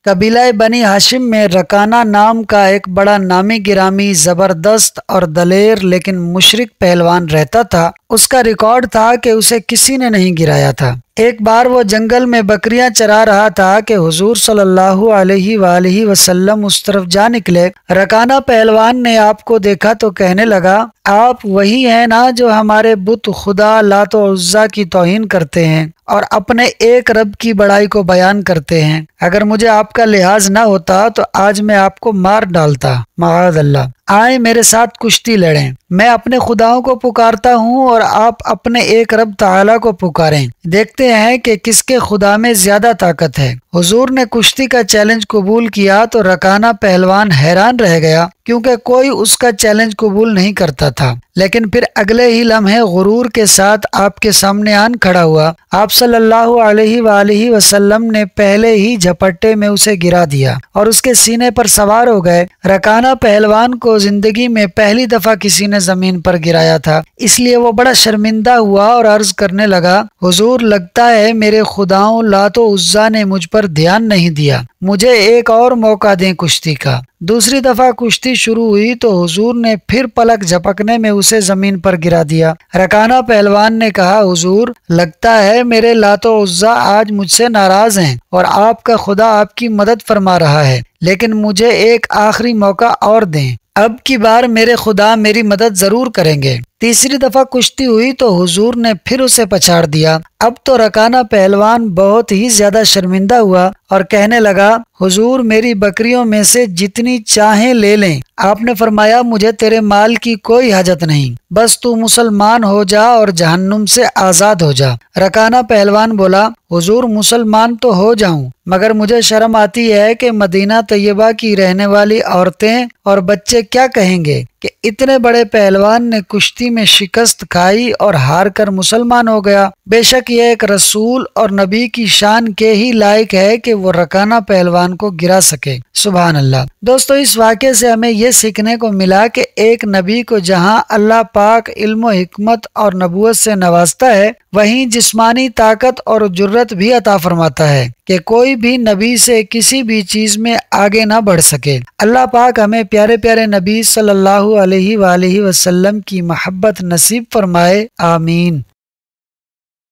قبیلہ بنی ہاشم میں رکانہ نام کا ایک بڑا نامی گرامی زبردست اور دلیر لیکن مشرک پہلوان رہتا تھا۔ اس کا ریکارڈ تھا کہ اسے کسی نے نہیں گرایا تھا۔ ایک بار وہ جنگل میں بکریاں چرا رہا تھا کہ حضور صلی اللہ علیہ وآلہ وسلم اس طرف جا نکلے۔ رکانہ پہلوان نے آپ کو دیکھا تو کہنے لگا، آپ وہی ہیں نا جو ہمارے بت خدا لات و عزا کی توہین کرتے ہیں اور اپنے ایک رب کی بڑائی کو بیان کرتے ہیں۔ اگر مجھے آپ کا لحاظ نہ ہوتا تو آج میں آپ کو مار ڈالتا، معاذ اللہ۔ آئیں میرے ساتھ کشتی لڑیں۔ میں اپنے خداؤں کو پکارتا ہوں اور آپ اپنے ایک رب تعالیٰ کو پکاریں، دیکھتے ہیں کہ کس کے خدا میں زیادہ طاقت ہے۔ حضور نے کشتی کا چیلنج قبول کیا تو رکانہ پہلوان حیران رہ گیا، کیونکہ کوئی اس کا چیلنج قبول نہیں کرتا تھا۔ لیکن پھر اگلے ہی لمحے غرور کے ساتھ آپ کے سامنے آن کھڑا ہوا۔ آپ صلی اللہ علیہ وآلہ وسلم نے پہلے ہی جھپٹے میں اسے گرا دیا اور اس کے سینے پر سوار ہو گئے۔ رکانہ پہلوان کو زندگی میں پہلی دفعہ کسی نے زمین پر گرایا تھا، اس لیے وہ بڑا شرمندہ ہوا اور عرض کرنے لگا، حضور لگتا ہے میرے خداؤں لات و عزا نے مجھ پر دھیان نہیں دیا، مجھے ایک اور موقع دیں کشتی کا۔ دوسری دفعہ کشتی شروع ہوئی تو حضور نے پھر پلک جھپکنے میں اسے زمین پر گرا دیا۔ رکانہ پہلوان نے کہا، حضور لگتا ہے میرے لات و عزا آج مجھ سے ناراض ہیں اور آپ کا خدا آپ کی مدد فرما رہا ہے، لیکن مجھے ایک آخری موقع اور دیں، اب کی بار میرے خدا میری مدد ضرور کریں گے۔ تیسری دفعہ کشتی ہوئی تو حضور نے پھر اسے پچھاڑ دیا۔ اب تو رکانہ پہلوان بہت ہی زیادہ شرمندہ ہوا اور کہنے لگا، حضور میری بکریوں میں سے جتنی چاہیں لے لیں۔ آپ نے فرمایا، مجھے تیرے مال کی کوئی حاجت نہیں، بس تو مسلمان ہو جا اور جہنم سے آزاد ہو جا۔ رکانہ پہلوان بولا، حضور مسلمان تو ہو جاؤں، مگر مجھے شرم آتی ہے کہ مدینہ طیبہ کی رہنے والی عورتیں اور بچے کیا کہیں گے کہ اتنے بڑے پہلوان نے کشتی میں شکست کھائی اور ہار کر مسلمان ہو گیا۔ بے شک یہ ایک رسول اور نبی کی شان کے ہی لائق ہے کہ وہ رکانہ پہلوان کو گرا سکے۔ سبحان اللہ۔ دوستو، اس واقعے سے ہمیں یہ سیکھنے کو ملا کہ ایک نبی کو جہاں اللہ پاک علم و حکمت اور نبوت سے نوازتا ہے، وہیں جسمانی طاقت اور جرت بھی عطا فرماتا ہے کہ کوئی بھی نبی سے کسی بھی چیز میں آگے نہ بڑھ سکے۔ اللہ پاک ہمیں پیارے پیارے نبی صلی اللہ علیہ وآلہ وسلم کی محبت نصیب فرمائے، آمین۔